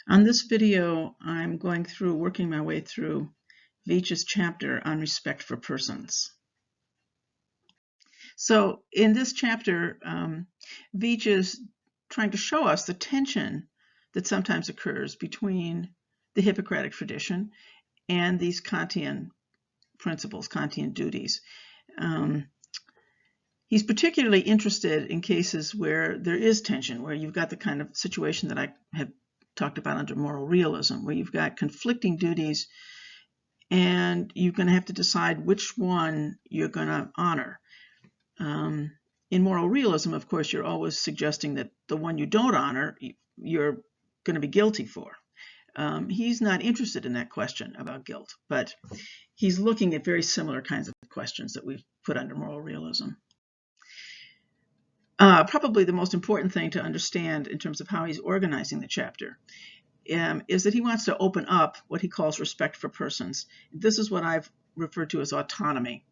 On this video, I'm working my way through Veatch's chapter on respect for persons. So in this chapter, Veatch is trying to show us the tension that sometimes occurs between the Hippocratic tradition and these Kantian principles, Kantian duties. He's particularly interested in cases where there is tension, where you've got the kind of situation that I have talked about under moral realism, where you've got conflicting duties and you're going to have to decide which one you're going to honor. In moral realism, of course, you're always suggesting that the one you don't honor, you're going to be guilty for. He's not interested in that question about guilt, but he's looking at very similar kinds of questions that we've put under moral realism. Probably the most important thing to understand in terms of how he's organizing the chapter is that he wants to open up what he calls respect for persons. This is what I've referred to as autonomy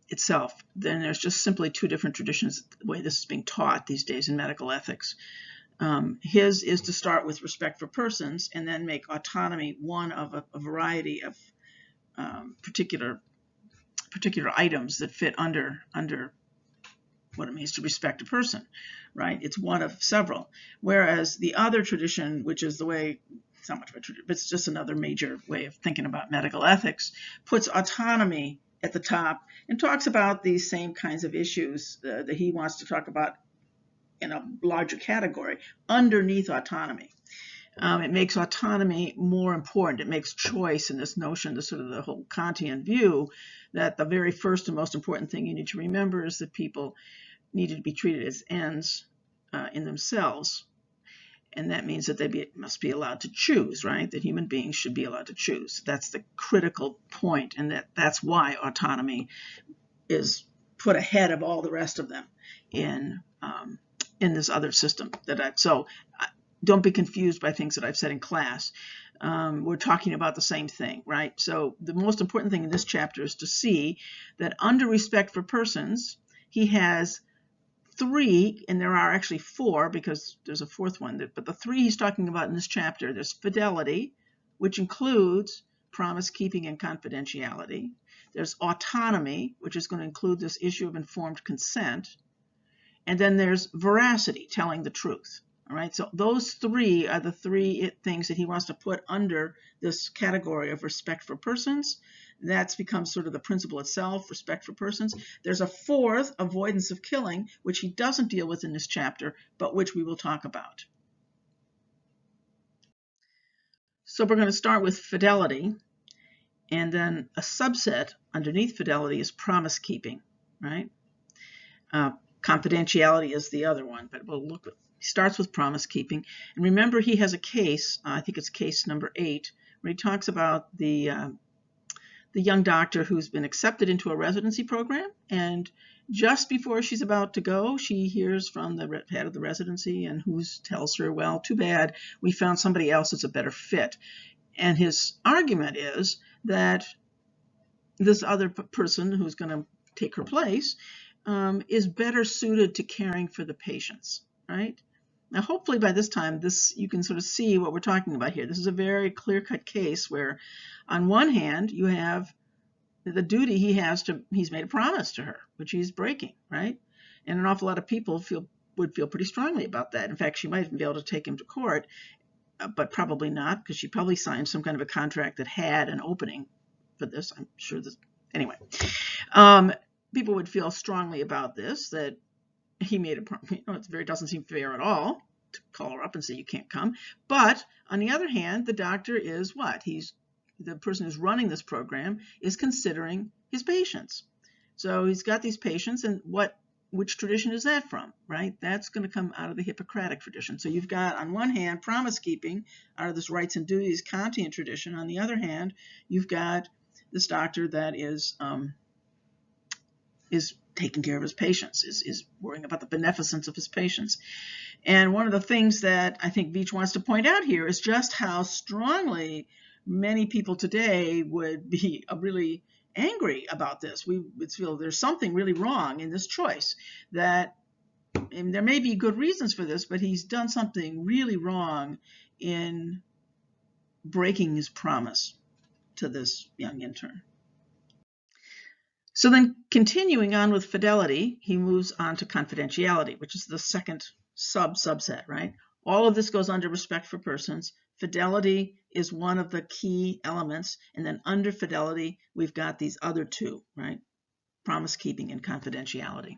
itself. Then there's just simply two different traditions, the way this is being taught these days in medical ethics. His is to start with respect for persons and then make autonomy one of a variety of particular items that fit under what it means to respect a person, right? It's one of several. Whereas the other tradition, which is the way, it's not much of a tradition, but it's just another major way of thinking about medical ethics, puts autonomy at the top and talks about these same kinds of issues that he wants to talk about in a larger category underneath autonomy. It makes autonomy more important. It makes choice in this notion, the whole Kantian view, that the very first and most important thing you need to remember is that people needed to be treated as ends in themselves. And that means that they must be allowed to choose, right? That human beings should be allowed to choose. That's the critical point, and that's why autonomy is put ahead of all the rest of them in this other system. So don't be confused by things that I've said in class. We're talking about the same thing, right? So the most important thing in this chapter is to see that under respect for persons, he has three, and there are actually four because there's a fourth one, but the three he's talking about in this chapter, there's fidelity, which includes promise keeping and confidentiality. There's autonomy, which is going to include this issue of informed consent. And then there's veracity, telling the truth. All right, so those three are the three things that he wants to put under this category of respect for persons. That's become sort of the principle itself, respect for persons. There's a fourth, avoidance of killing, which he doesn't deal with in this chapter, but which we will talk about. So we're going to start with fidelity, and then a subset underneath fidelity is promise keeping, right? Confidentiality is the other one, but we'll look at. He starts with promise keeping. And remember, he has a case, I think it's case number 8, where he talks about the young doctor who's been accepted into a residency program. And just before she's about to go, she hears from the head of the residency and who tells her, well, too bad, we found somebody else that's a better fit. And his argument is that this other person who's going to take her place is better suited to caring for the patients, right? Now, hopefully by this time, you can sort of see what we're talking about here. This is a very clear-cut case where, on one hand, you have the duty he's made a promise to her, which he's breaking, right? And an awful lot of people would feel pretty strongly about that. In fact, she might even be able to take him to court, but probably not, because she probably signed some kind of a contract that had an opening for this. I'm sure that, anyway. People would feel strongly about this, that he made it doesn't seem fair at all to call her up and say you can't come. But on the other hand, the doctor is what? The person who's running this program is considering his patients. So he's got these patients, and which tradition is that from, right? That's going to come out of the Hippocratic tradition. So you've got, on one hand, promise keeping out of this rights and duties Kantian tradition. On the other hand, you've got this doctor that is taking care of his patients, is worrying about the beneficence of his patients. And one of the things that I think Veatch wants to point out here is just how strongly many people today would be really angry about this. We would feel there's something really wrong in this choice, that and there may be good reasons for this, but he's done something really wrong in breaking his promise to this young intern. So then, continuing on with fidelity, he moves on to confidentiality, which is the second subset, right? All of this goes under respect for persons. Fidelity is one of the key elements, and then under fidelity, we've got these other two, right? Promise keeping and confidentiality.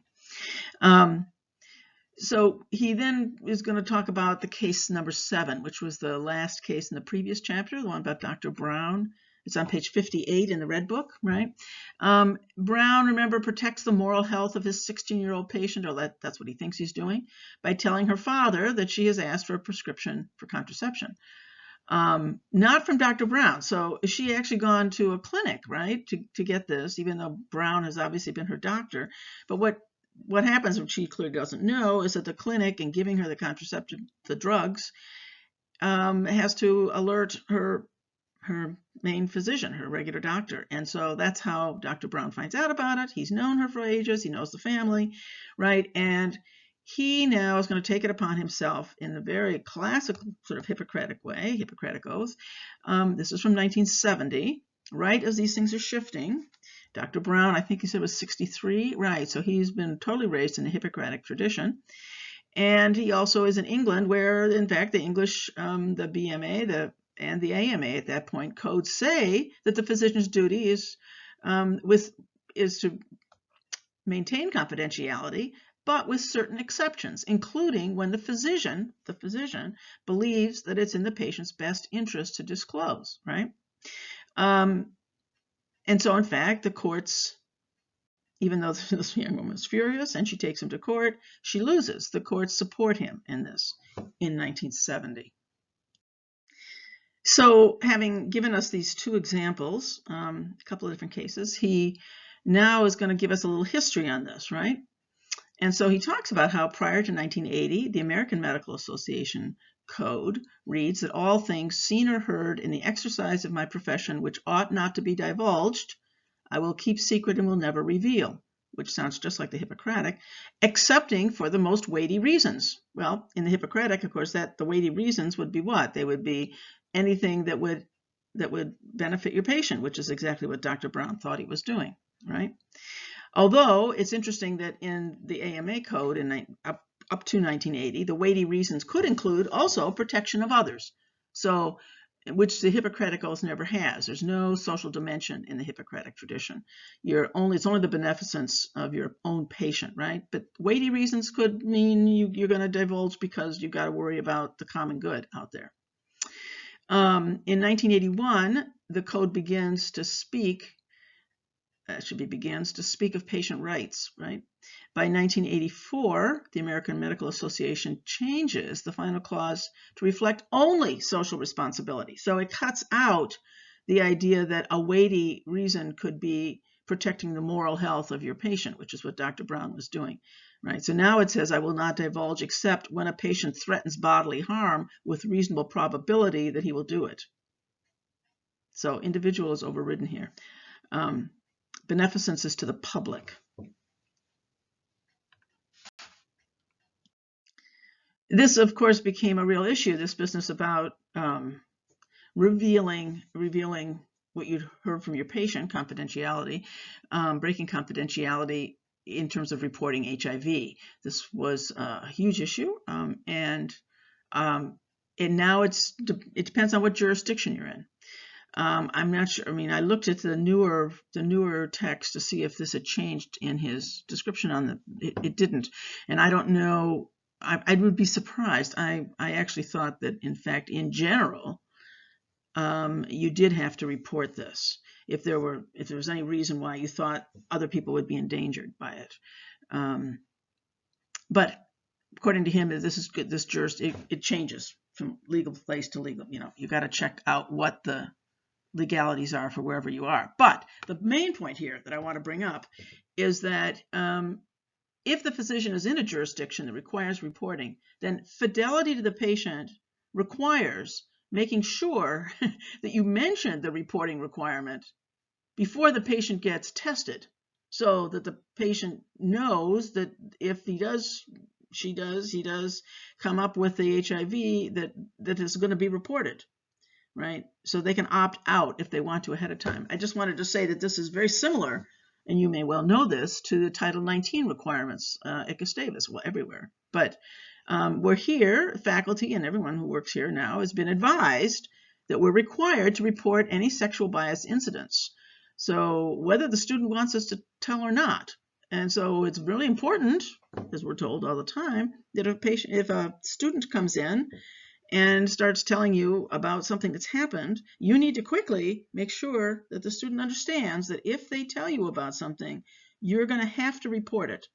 So he then is going to talk about the case number 7, which was the last case in the previous chapter, the one about Dr. Brown. It's on page 58 in the Red Book, right? Brown, remember, protects the moral health of his 16-year-old patient, or that's what he thinks he's doing, by telling her father that she has asked for a prescription for contraception. Not from Dr. Brown. So she actually gone to a clinic, right, to get this, even though Brown has obviously been her doctor. But what happens, which she clearly doesn't know, is that the clinic, in giving her the contraceptive, the drugs, has to alert her main physician, her regular doctor. And so that's how Dr. Brown finds out about it. He's known her for ages. He knows the family, right? And he now is going to take it upon himself in a very classic sort of Hippocratic way, Hippocratic oath. This is from 1970, right as these things are shifting. Dr. Brown, I think he said, was 63, right? So he's been totally raised in the Hippocratic tradition. And he also is in England, where, in fact, the English, the BMA, and the AMA at that point, codes say that the physician's duty is to maintain confidentiality, but with certain exceptions, including when the physician believes that it's in the patient's best interest to disclose, right? And so, in fact, the courts, even though this young woman is furious and she takes him to court, she loses. The courts support him in this in 1970. So, having given us these two examples, a couple of different cases, he now is going to give us a little history on this, right? And so he talks about how prior to 1980, the American Medical Association Code reads that all things seen or heard in the exercise of my profession which ought not to be divulged, I will keep secret and will never reveal, which sounds just like the Hippocratic, excepting for the most weighty reasons. Well, in the Hippocratic, of course, the weighty reasons would be what? They would be anything that would benefit your patient, which is exactly what Dr. Brown thought he was doing, right? Although it's interesting that in the AMA code up to 1980, the weighty reasons could include also protection of others, so which the Hippocratic Oath never has. There's no social dimension in the Hippocratic tradition. It's only the beneficence of your own patient, right? But weighty reasons could mean you're going to divulge because you've got to worry about the common good out there. In 1981, the code begins to speak of patient rights, right? By 1984, the American Medical Association changes the final clause to reflect only social responsibility. So it cuts out the idea that a weighty reason could be protecting the moral health of your patient, which is what Dr. Brown was doing, right? So now it says, I will not divulge except when a patient threatens bodily harm with reasonable probability that he will do it. So individual is overridden here. Beneficence is to the public. This, of course, became a real issue, this business about revealing what you'd heard from your patient, confidentiality, breaking confidentiality in terms of reporting HIV. This was a huge issue, and now it depends on what jurisdiction you're in. I'm not sure. I mean, I looked at the newer text to see if this had changed in his description on it didn't, and I don't know. I would be surprised. I actually thought that, in fact, in general, you did have to report this if there was any reason why you thought other people would be endangered by it. But according to him, it changes from legal place to legal. You got to check out what the legalities are for wherever you are. But the main point here that I want to bring up is that if the physician is in a jurisdiction that requires reporting, then fidelity to the patient requires making sure that you mention the reporting requirement before the patient gets tested, so that the patient knows that if he does he does come up with the HIV that is going to be reported, right? So they can opt out if they want to ahead of time. I just wanted to say that this is very similar, and you may well know this, to the Title 19 requirements, Ecostavis, well, everywhere. But we're here, faculty and everyone who works here now has been advised that we're required to report any sexual bias incidents. So whether the student wants us to tell or not. And so it's really important, as we're told all the time, that if a student comes in and starts telling you about something that's happened, you need to quickly make sure that the student understands that if they tell you about something, you're going to have to report it,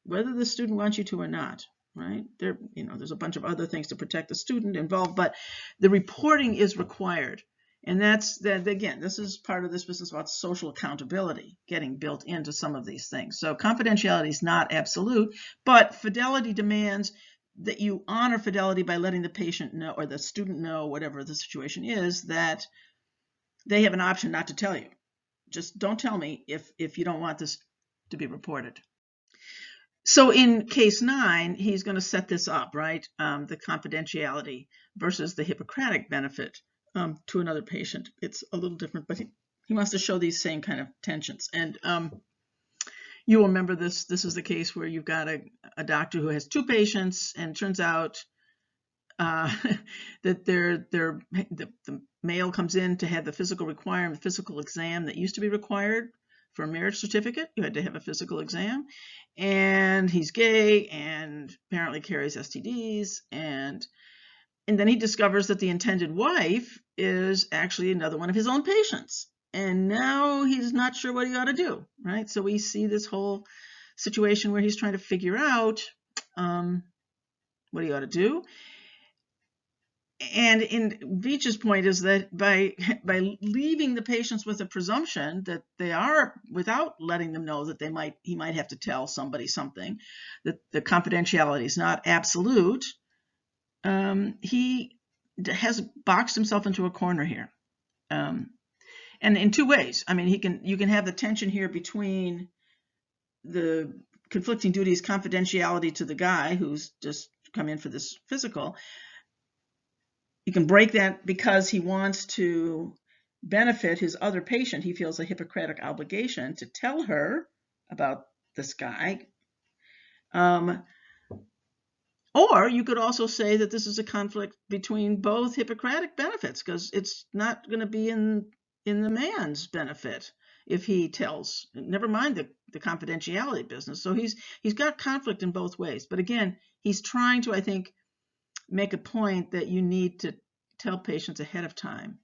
whether the student wants you to or not, right? There's a bunch of other things to protect the student involved, but the reporting is required. And again, this is part of this business about social accountability getting built into some of these things. So confidentiality is not absolute, but fidelity demands that you honor fidelity by letting the patient know, or the student know, whatever the situation is, that they have an option not to tell you. Just don't tell me if you don't want this to be reported. So in case 9, he's going to set this up, right? The confidentiality versus the Hippocratic benefit to another patient. It's a little different, but he wants to show these same kind of tensions. And you will remember this. This is the case where you've got a doctor who has 2 patients, and it turns out that the male comes in to have the physical exam that used to be required for a marriage certificate. You had to have a physical exam, and he's gay and apparently carries STDs, and then he discovers that the intended wife is actually another one of his own patients. And now he's not sure what he ought to do, right? So we see this whole situation where he's trying to figure out what he ought to do. And in Veatch's point is that by leaving the patients with a presumption that they are, without letting them know that he might have to tell somebody something, that the confidentiality is not absolute, he has boxed himself into a corner here. And in 2 ways. I mean, you can have the tension here between the conflicting duties, confidentiality to the guy who's just come in for this physical. You can break that because he wants to benefit his other patient. He feels a Hippocratic obligation to tell her about this guy. Or you could also say that this is a conflict between both Hippocratic benefits, because it's not going to be in the man's benefit if he tells, never mind the confidentiality business. So he's got conflict in both ways. But again, he's trying to, I think, make a point that you need to tell patients ahead of time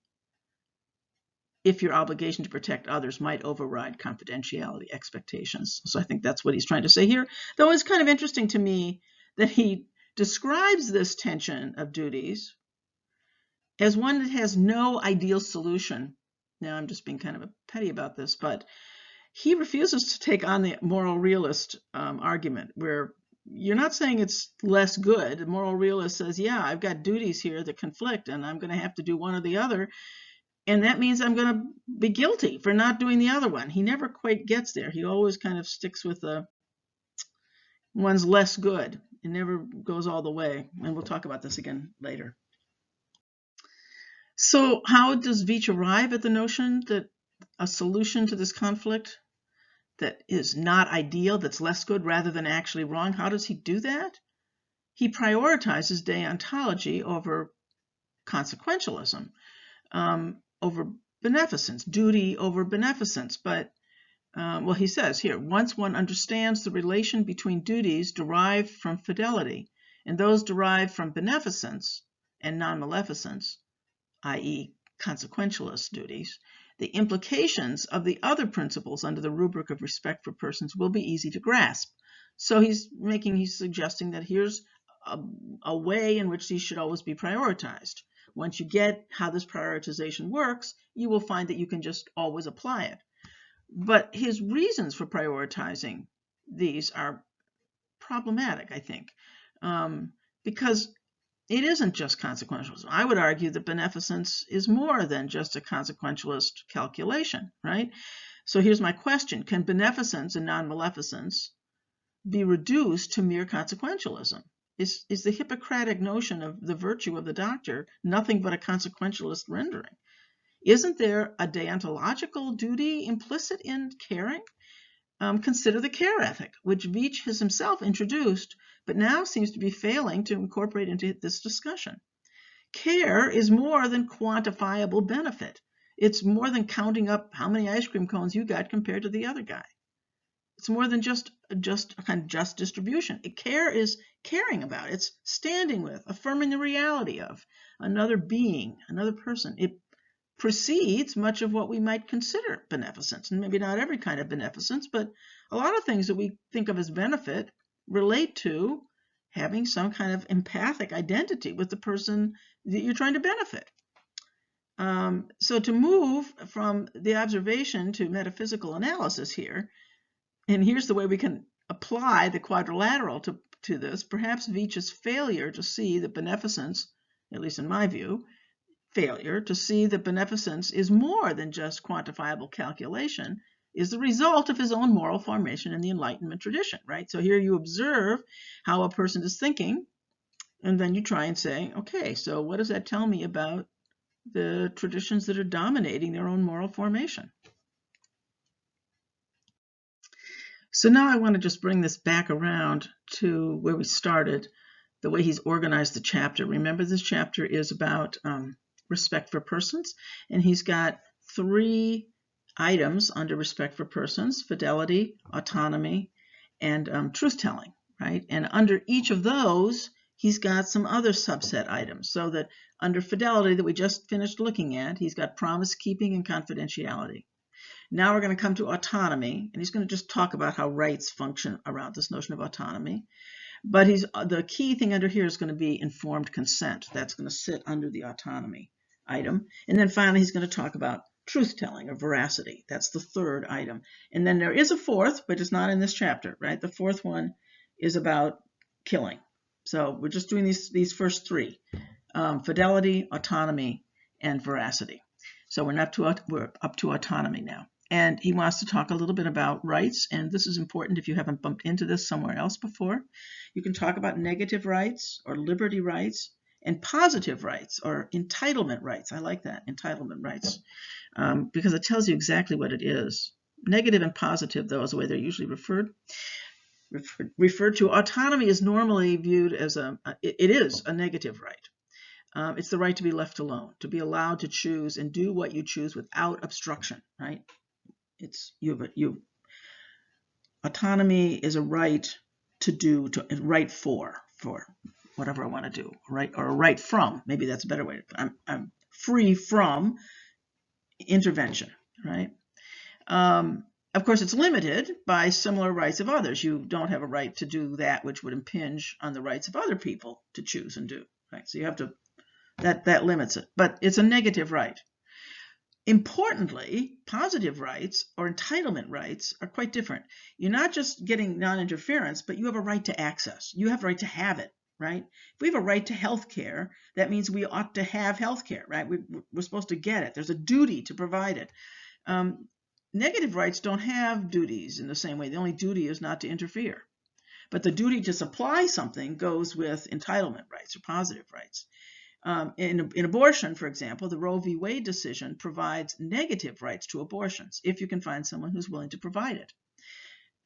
if your obligation to protect others might override confidentiality expectations. So I think that's what he's trying to say here. Though it's kind of interesting to me that he describes this tension of duties as one that has no ideal solution. Now, I'm just being kind of petty about this, but he refuses to take on the moral realist argument, where you're not saying it's less good. The moral realist says, yeah, I've got duties here that conflict, and I'm going to have to do one or the other, and that means I'm going to be guilty for not doing the other one. He never quite gets there. He always kind of sticks with the one's less good. It never goes all the way, and we'll talk about this again later. So how does Veatch arrive at the notion that a solution to this conflict that is not ideal, that's less good rather than actually wrong? How does he do that? He prioritizes deontology over consequentialism, over beneficence, duty over beneficence. But, well, he says here, once one understands the relation between duties derived from fidelity and those derived from beneficence and non-maleficence, i.e. consequentialist duties, the implications of the other principles under the rubric of respect for persons will be easy to grasp. So he's suggesting that here's a way in which these should always be prioritized. Once you get how this prioritization works, you will find that you can just always apply it. But his reasons for prioritizing these are problematic, I think, because it isn't just consequentialism. I would argue that beneficence is more than just a consequentialist calculation, right? So here's my question. Can beneficence and non-maleficence be reduced to mere consequentialism? Is the Hippocratic notion of the virtue of the doctor nothing but a consequentialist rendering? Isn't there a deontological duty implicit in caring? Consider the care ethic, which Veatch has himself introduced, but now seems to be failing to incorporate into this discussion. Care is more than quantifiable benefit. It's more than counting up how many ice cream cones you got compared to the other guy. It's more than just a kind of just distribution. Care is caring about. It's standing with, affirming the reality of another being, another person. It precedes much of what we might consider beneficence, and maybe not every kind of beneficence, but a lot of things that we think of as benefit relate to having some kind of empathic identity with the person that you're trying to benefit. So to move from the observation to metaphysical analysis here, and here's the way we can apply the quadrilateral to this. Perhaps Veatch's failure to see that beneficence, at least in my view, failure to see that beneficence is more than just quantifiable calculation is the result of his own moral formation in the Enlightenment tradition, right? So here you observe how a person is thinking, and then you try and say, okay, so what does that tell me about the traditions that are dominating their own moral formation? So now I want to just bring this back around to where we started, the way he's organized the chapter. Remember, this chapter is about respect for persons, and he's got 3 items under respect for persons: fidelity, autonomy, and truth-telling, right? And under each of those, he's got some other subset items. So that under fidelity that we just finished looking at, he's got promise-keeping and confidentiality. Now we're going to come to autonomy, and he's going to just talk about how rights function around this notion of autonomy. But the key thing under here is going to be informed consent. That's going to sit under the autonomy item. And then finally, he's going to talk about truth-telling or veracity. That's the 3rd item. And then there is a 4th, but it's not in this chapter, right? The 4th one is about killing. So we're just doing these first 3, fidelity, autonomy, and veracity. So we're up to autonomy now. And he wants to talk a little bit about rights, and this is important if you haven't bumped into this somewhere else before. You can talk about negative rights or liberty rights and positive rights or entitlement rights. I like that, entitlement rights, because it tells you exactly what it is. Negative and positive, though, is the way they're usually referred to. Autonomy is normally viewed as it is a negative right. It's the right to be left alone, to be allowed to choose and do what you choose without obstruction, right? Autonomy is a right to do, right for whatever I want to do, right? Or a right from, maybe that's a better way. I'm free from intervention, right? Of course, it's limited by similar rights of others. You don't have a right to do that which would impinge on the rights of other people to choose and do, right? So you have to, that limits it, but it's a negative right. Importantly, positive rights or entitlement rights are quite different. You're not just getting non-interference, but you have a right to access. You have a right to have it, right? If we have a right to health care, that means we ought to have health care, right? We're supposed to get it. There's a duty to provide it. Negative rights don't have duties in the same way. The only duty is not to interfere. But the duty to supply something goes with entitlement rights or positive rights. In abortion, for example, the Roe v. Wade decision provides negative rights to abortions if you can find someone who's willing to provide it.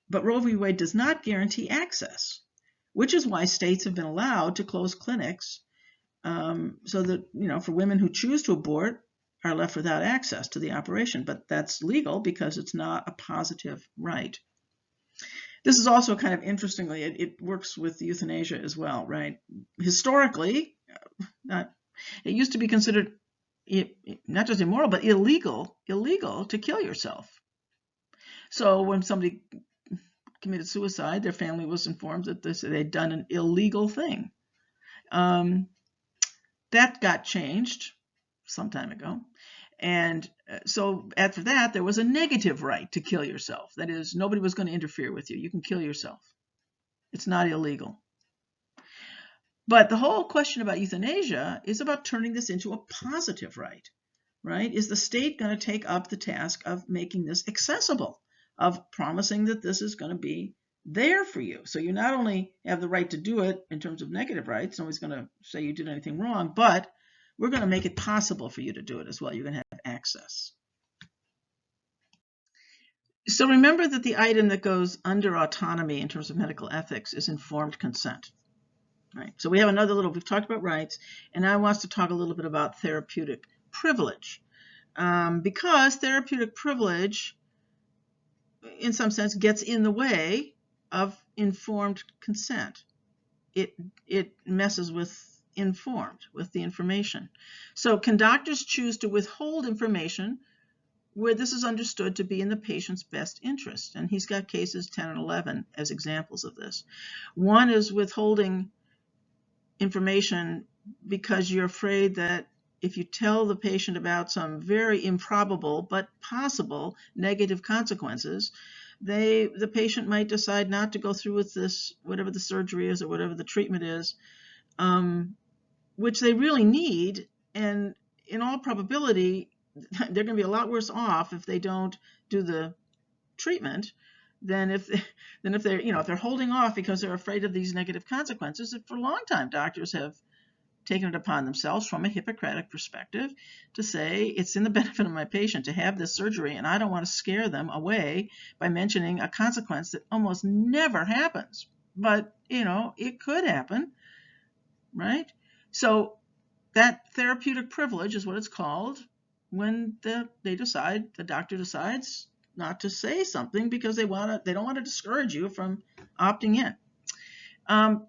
But Roe v. Wade does not guarantee access, which is why states have been allowed to close clinics so that, for women who choose to abort are left without access to the operation. But that's legal because it's not a positive right. This is also kind of interestingly, it works with euthanasia as well, right? Historically, it used to be considered not just immoral, but illegal to kill yourself. So when somebody committed suicide, their family was informed that they'd done an illegal thing. That got changed some time ago. And so after that, there was a negative right to kill yourself. That is, nobody was going to interfere with you. You can kill yourself. It's not illegal. But the whole question about euthanasia is about turning this into a positive right, right? Is the state going to take up the task of making this accessible, of promising that this is going to be there for you. So you not only have the right to do it in terms of negative rights, nobody's going to say you did anything wrong, but we're going to make it possible for you to do it as well. You're going to have access. So remember that the item that goes under autonomy in terms of medical ethics is informed consent. Right. So we have another little, we've talked about rights, and now I want to talk a little bit about therapeutic privilege. Because therapeutic privilege, in some sense, gets in the way of informed consent. It messes with the information. So can doctors choose to withhold information where this is understood to be in the patient's best interest? And he's got cases 10 and 11 as examples of this. One is withholding information because you're afraid that if you tell the patient about some very improbable but possible negative consequences, the patient might decide not to go through with this, whatever the surgery is or whatever the treatment is, which they really need. And in all probability, they're going to be a lot worse off if they don't do the treatment than if they're, if they're holding off because they're afraid of these negative consequences. And for a long time, doctors have taken it upon themselves from a Hippocratic perspective to say it's in the benefit of my patient to have this surgery, and I don't want to scare them away by mentioning a consequence that almost never happens. But, it could happen, right? So that therapeutic privilege is what it's called when the doctor decides not to say something because they don't want to discourage you from opting in.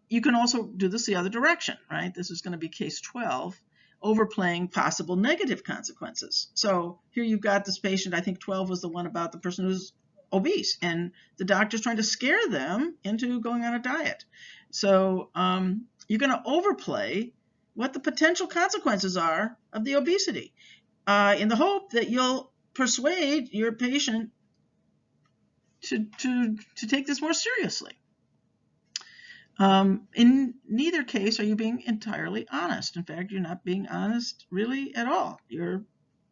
You can also do this the other direction, right? This is going to be case 12, overplaying possible negative consequences. So here you've got this patient, I think 12 was the one about the person who's obese, and the doctor's trying to scare them into going on a diet. So you're going to overplay what the potential consequences are of the obesity in the hope that you'll persuade your patient to take this more seriously. In neither case are you being entirely honest. In fact, you're not being honest really at all. You're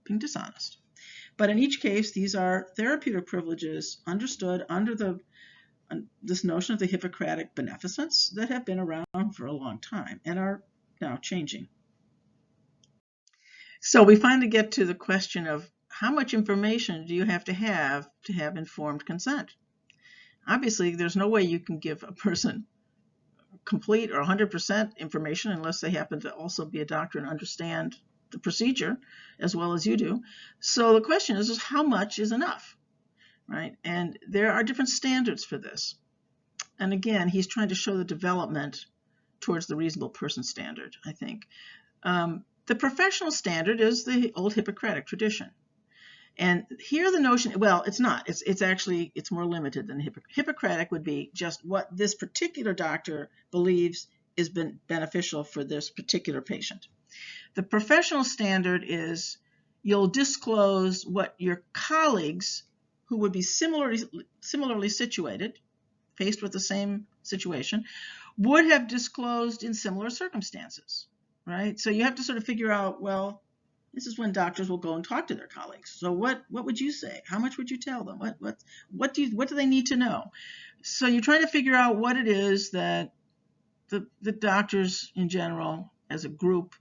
being dishonest. But in each case, these are therapeutic privileges understood under this notion of the Hippocratic beneficence that have been around for a long time and are now changing. So we finally get to the question of how much information do you have to have informed consent? Obviously, there's no way you can give a person complete or 100% information unless they happen to also be a doctor and understand the procedure as well as you do. So the question is how much is enough, right? And there are different standards for this. And again, he's trying to show the development towards the reasonable person standard, I think. The professional standard is the old Hippocratic tradition. And here the notion, well, it's not. It's more limited than Hippocratic would be just what this particular doctor believes is beneficial for this particular patient. The professional standard is you'll disclose what your colleagues who would be similarly situated, faced with the same situation, would have disclosed in similar circumstances, right? So you have to sort of figure out, well, this is when doctors will go and talk to their colleagues. So what would you say? How much would you tell them? What do they need to know? So you're trying to figure out what it is that the doctors in general, as a group,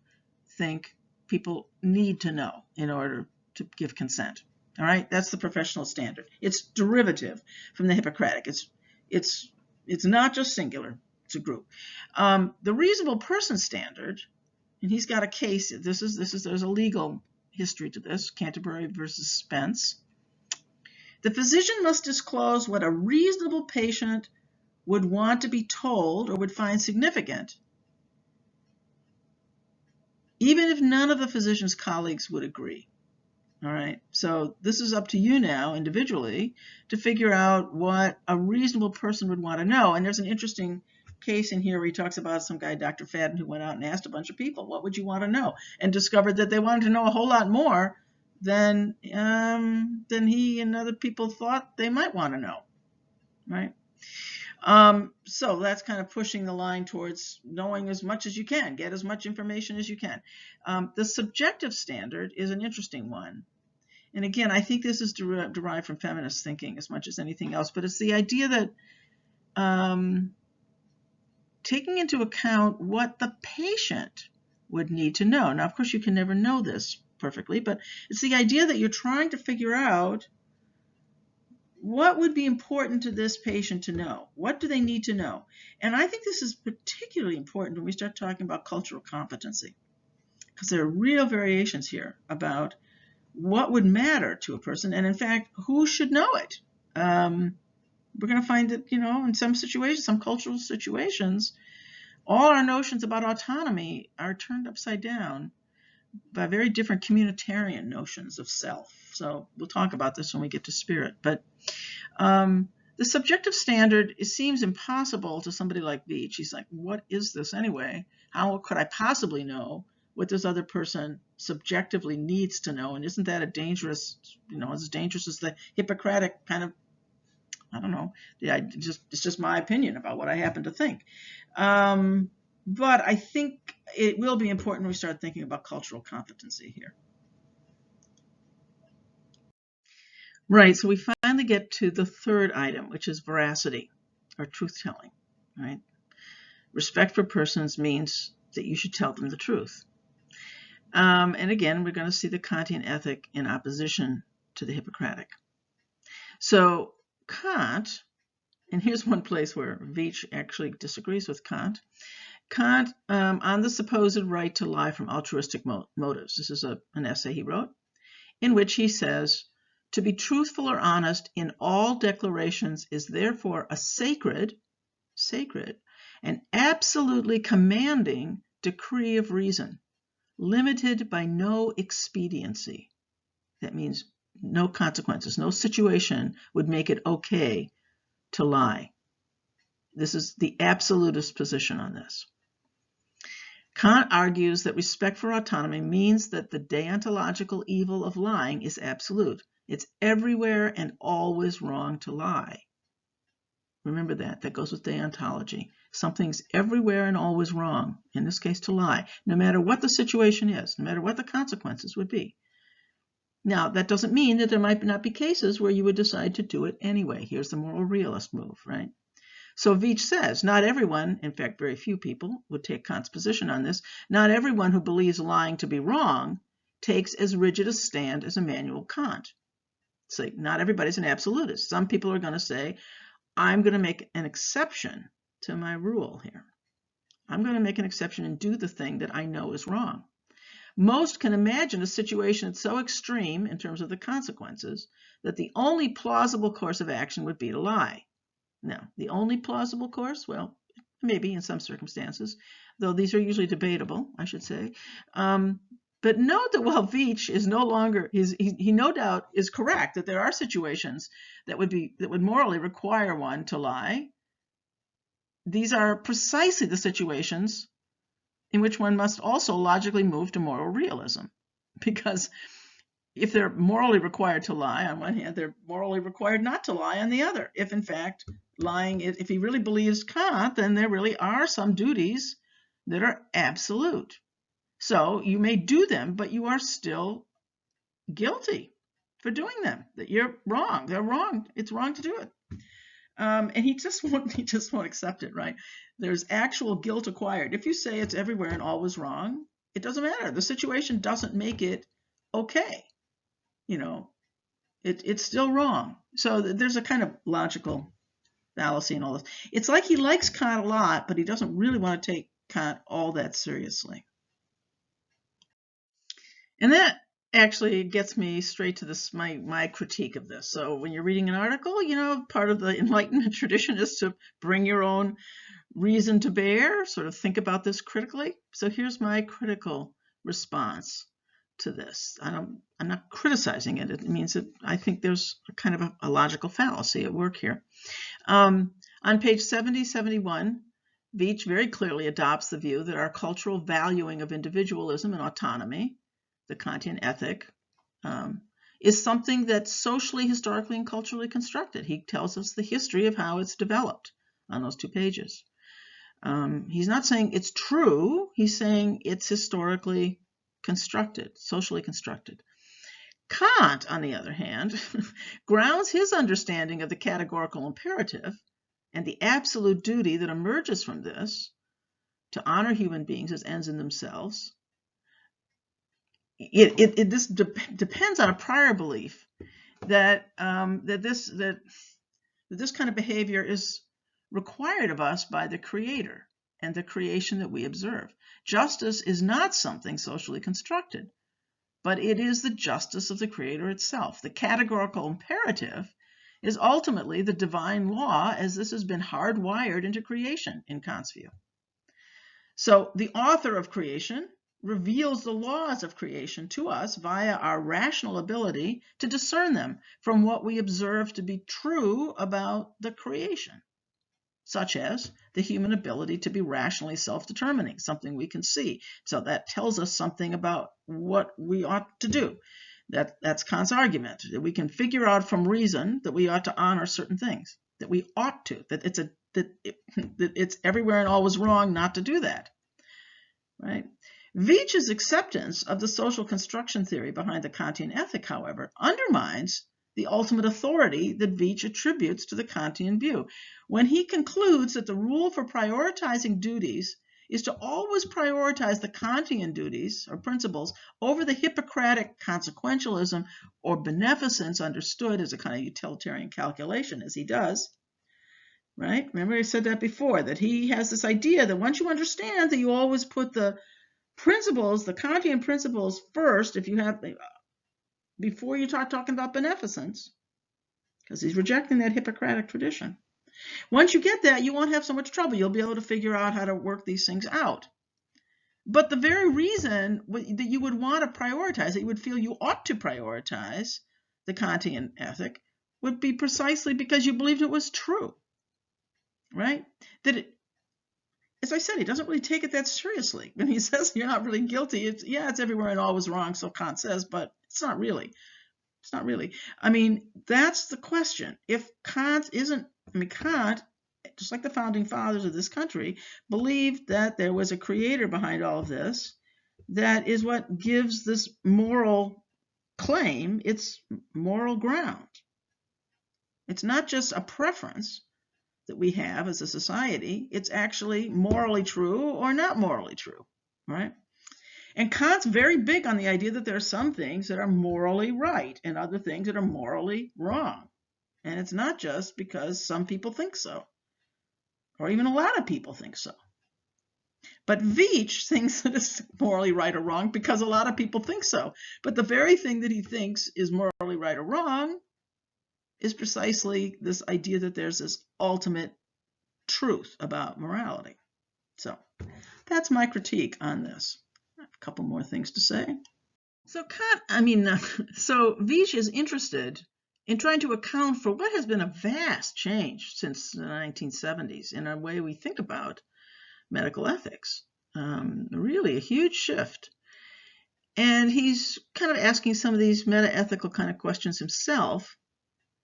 think people need to know in order to give consent. All right, that's the professional standard. It's derivative from the Hippocratic. It's not just singular. It's a group. The reasonable person standard. And he's got a case. There's a legal history to this, Canterbury versus Spence. The physician must disclose what a reasonable patient would want to be told or would find significant, even if none of the physician's colleagues would agree. All right, so this is up to you now individually to figure out what a reasonable person would want to know. And there's an interesting case in here where he talks about some guy, Dr. Fadden, who went out and asked a bunch of people, what would you want to know? And discovered that they wanted to know a whole lot more than he and other people thought they might want to know, right? So that's kind of pushing the line towards knowing as much as you can, get as much information as you can. The subjective standard is an interesting one. And again, I think this is derived from feminist thinking as much as anything else, but it's the idea that taking into account what the patient would need to know. Now, of course, you can never know this perfectly, but it's the idea that you're trying to figure out what would be important to this patient to know. What do they need to know? And I think this is particularly important when we start talking about cultural competency, because there are real variations here about what would matter to a person, and in fact, who should know it. We're going to find that, in some situations, some cultural situations, all our notions about autonomy are turned upside down by very different communitarian notions of self. So we'll talk about this when we get to spirit. But the subjective standard, it seems impossible to somebody like Veatch. He's like, what is this anyway? How could I possibly know what this other person subjectively needs to know? And isn't that a dangerous, as dangerous as the Hippocratic kind of, I don't know, it's just my opinion about what I happen to think. But I think it will be important when we start thinking about cultural competency here. Right, so we finally get to the third item, which is veracity, or truth-telling, right? Respect for persons means that you should tell them the truth. And again, we're going to see the Kantian ethic in opposition to the Hippocratic. So Kant, and here's one place where Veatch actually disagrees with Kant. Kant, on the supposed right to lie from altruistic motives. This is an essay he wrote, in which he says, to be truthful or honest in all declarations is therefore a sacred, and absolutely commanding decree of reason, limited by no expediency. That means no consequences, no situation would make it okay to lie. This is the absolutist position on this. Kant argues that respect for autonomy means that the deontological evil of lying is absolute. It's everywhere and always wrong to lie. Remember that. That goes with deontology. Something's everywhere and always wrong, in this case to lie, no matter what the situation is, no matter what the consequences would be. Now, that doesn't mean that there might not be cases where you would decide to do it anyway. Here's the moral realist move, right? So Veatch says, not everyone, in fact, very few people would take Kant's position on this, not everyone who believes lying to be wrong takes as rigid a stand as Immanuel Kant. So not everybody's an absolutist. Some people are going to say, I'm going to make an exception to my rule here. I'm going to make an exception and do the thing that I know is wrong. Most can imagine a situation that's so extreme in terms of the consequences that the only plausible course of action would be to lie. Now, the only plausible course, well, maybe in some circumstances, though these are usually debatable, I should say. But note that while Veatch is no longer, he no doubt is correct that there are situations that would morally require one to lie. These are precisely the situations in which one must also logically move to moral realism, because if they're morally required to lie on one hand, they're morally required not to lie on the other. If in fact lying, if he really believes Kant, then there really are some duties that are absolute. So you may do them, but you are still guilty for doing them. That you're wrong. They're wrong. It's wrong to do it. And he just won't accept it, right? There's actual guilt acquired. If you say it's everywhere and always wrong, it doesn't matter. The situation doesn't make it okay. It's still wrong. So there's a kind of logical fallacy in all this. It's like he likes Kant a lot, but he doesn't really want to take Kant all that seriously. And that actually gets me straight to this, my critique of this. So when you're reading an article, part of the Enlightenment tradition is to bring your own reason to bear, sort of think about this critically. So here's my critical response to this. I'm not criticizing it. It means that I think there's a kind of a logical fallacy at work here. On page 70-71, Veatch very clearly adopts the view that our cultural valuing of individualism and autonomy, the Kantian ethic, is something that's socially, historically, and culturally constructed. He tells us the history of how it's developed on those 2 pages. He's not saying it's true. He's saying it's historically constructed, socially constructed. Kant, on the other hand, grounds his understanding of the categorical imperative And the absolute duty that emerges from this to honor human beings as ends in themselves, this depends on a prior belief that this kind of behavior is required of us by the Creator and the creation that we observe. Justice is not something socially constructed, but it is the justice of the Creator itself. The categorical imperative is ultimately the divine law, as this has been hardwired into creation in Kant's view. So the author of creation reveals the laws of creation to us via our rational ability to discern them from what we observe to be true about the creation, such as the human ability to be rationally self-determining, something we can see. So that tells us something about what we ought to do. That's Kant's argument, that we can figure out from reason that we ought to honor certain things, that we ought to, that it's everywhere and always wrong not to do that, right? Veatch's acceptance of the social construction theory behind the Kantian ethic, however, undermines the ultimate authority that Veatch attributes to the Kantian view, when he concludes that the rule for prioritizing duties is to always prioritize the Kantian duties or principles over the Hippocratic consequentialism or beneficence understood as a kind of utilitarian calculation, as he does. Right? Remember I said that before, that he has this idea that once you understand that you always put the principles, the Kantian principles first, if you have, before you start talking about beneficence, because he's rejecting that Hippocratic tradition. Once you get that, you won't have so much trouble. You'll be able to figure out how to work these things out. But the very reason that you would want to prioritize, that you would feel you ought to prioritize the Kantian ethic, would be precisely because you believed it was true, right? That as I said, he doesn't really take it that seriously. When he says you're not really guilty, it's everywhere and always wrong, so Kant says, but it's not really. It's not really. I mean, that's the question. If Kant Kant, just like the founding fathers of this country, believed that there was a creator behind all of this. That is what gives this moral claim its moral ground. It's not just a preference that we have as a society. It's actually morally true or not morally true, right? And Kant's very big on the idea that there are some things that are morally right and other things that are morally wrong. And it's not just because some people think so, or even a lot of people think so. But Veatch thinks that it's morally right or wrong because a lot of people think so. But the very thing that he thinks is morally right or wrong is precisely this idea that there's this ultimate truth about morality. So that's my critique on this. I have a couple more things to say. So Veatch is interested in trying to account for what has been a vast change since the 1970s in our way we think about medical ethics. Really a huge shift. And he's kind of asking some of these meta-ethical kind of questions himself.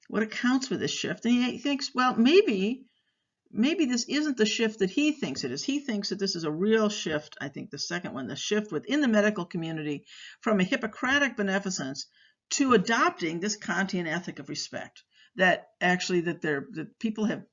What accounts for this shift? And he thinks, well, maybe this isn't the shift that he thinks it is. He thinks that this is a real shift. I think the second one, the shift within the medical community from a Hippocratic beneficence to adopting this Kantian ethic of respect. That people have,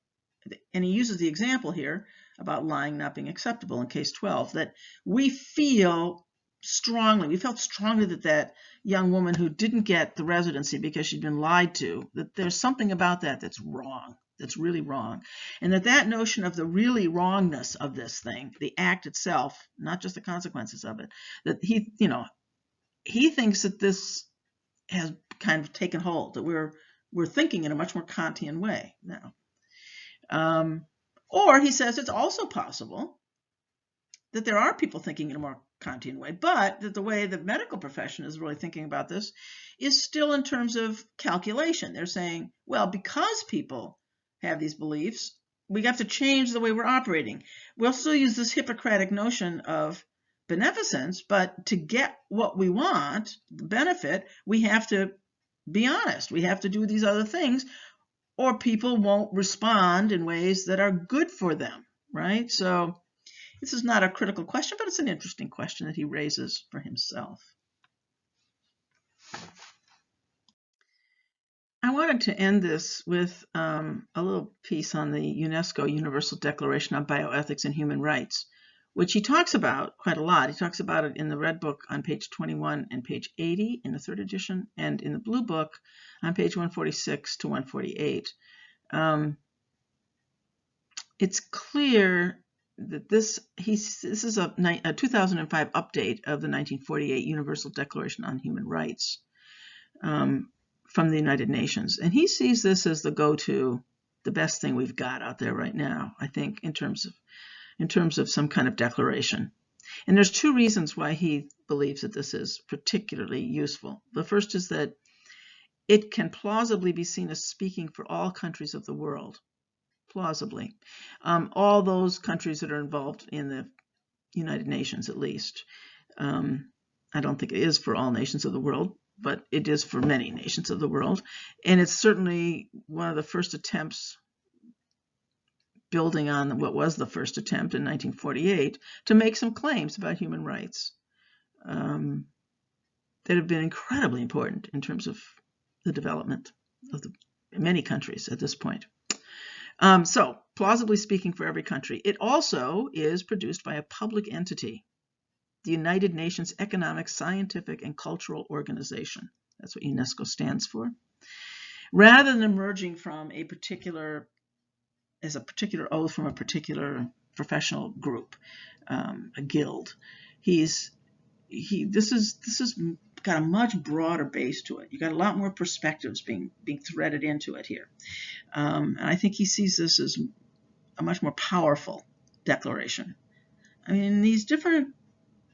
and he uses the example here about lying not being acceptable in case 12, that we felt strongly that young woman who didn't get the residency because she'd been lied to, that there's something about that that's wrong, that's really wrong. And that notion of the really wrongness of this thing, the act itself, not just the consequences of it, that he thinks that this has kind of taken hold, that we're thinking in a much more Kantian way now. Or he says it's also possible that there are people thinking in a more Kantian way, but that the way the medical profession is really thinking about this is still in terms of calculation. They're saying, well, because people have these beliefs, we have to change the way we're operating. We'll still use this Hippocratic notion of beneficence, but to get what we want, the benefit, we have to be honest. We have to do these other things, or people won't respond in ways that are good for them, right? So this is not a critical question, but it's an interesting question that he raises for himself. I wanted to end this with a little piece on the UNESCO Universal Declaration on Bioethics and Human Rights, which he talks about quite a lot. He talks about it in the Red Book on page 21 and page 80 in the 3rd edition, and in the Blue Book on page 146 to 148. It's clear that this is a 2005 update of the 1948 Universal Declaration on Human Rights from the United Nations. And he sees this as the go-to, the best thing we've got out there right now, I think, in terms of some kind of declaration. And there's 2 reasons why he believes that this is particularly useful. The first is that it can plausibly be seen as speaking for all countries of the world. Plausibly. All those countries that are involved in the United Nations, at least. I don't think it is for all nations of the world, but it is for many nations of the world. And it's certainly one of the first attempts, building on what was the first attempt in 1948, to make some claims about human rights that have been incredibly important in terms of the development of many countries at this point. So, plausibly speaking for every country. It also is produced by a public entity, the United Nations Economic, Scientific, and Cultural Organization. That's what UNESCO stands for. Rather than emerging from a particular oath from a particular professional group, a guild, this is got a much broader base to it. You got a lot more perspectives being threaded into it here. And I think he sees this as a much more powerful declaration. I mean, these different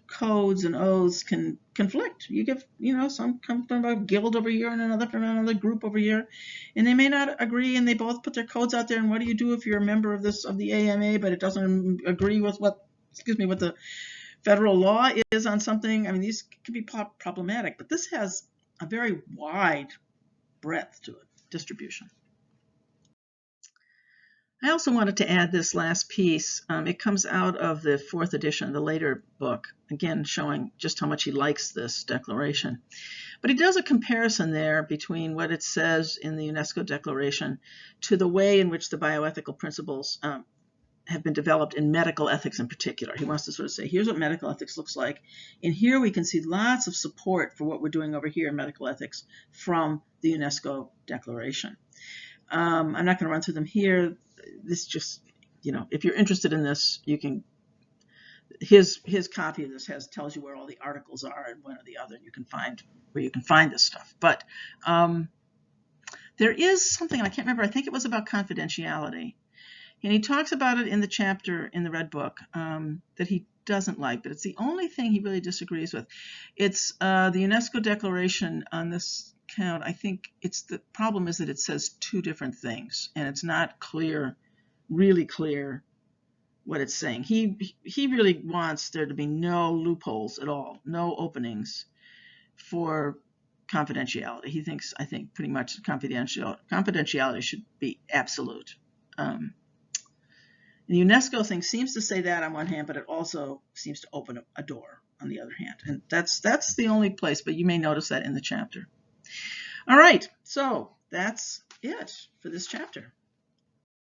codes and oaths can conflict. You get, some come from a guild over here and another from another group over here, and they may not agree, and they both put their codes out there. And what do you do if you're a member of the AMA, but it doesn't agree with what the federal law is on something? I mean, these can be problematic, but this has a very wide breadth to it, distribution. I also wanted to add this last piece. It comes out of the 4th edition, the later book, again showing just how much he likes this declaration. But he does a comparison there between what it says in the UNESCO Declaration to the way in which the bioethical principles have been developed in medical ethics in particular. He wants to sort of say, here's what medical ethics looks like. And here we can see lots of support for what we're doing over here in medical ethics from the UNESCO Declaration. I'm not going to run through them here. This just, if you're interested in this, you can, his copy of this tells you where all the articles are and one or the other. You can find where you can find this stuff. But there is something, I can't remember, I think it was about confidentiality. And he talks about it in the chapter in the Red Book that he doesn't like, but it's the only thing he really disagrees with. It's the UNESCO Declaration on this count. I think the problem is that it says 2 different things, and it's not clear, really clear what it's saying. He really wants there to be no loopholes at all, no openings for confidentiality. He thinks, I think, pretty much confidentiality should be absolute. The UNESCO thing seems to say that on one hand, but it also seems to open a door on the other hand. And that's the only place, but you may notice that in the chapter. All right, so that's it for this chapter.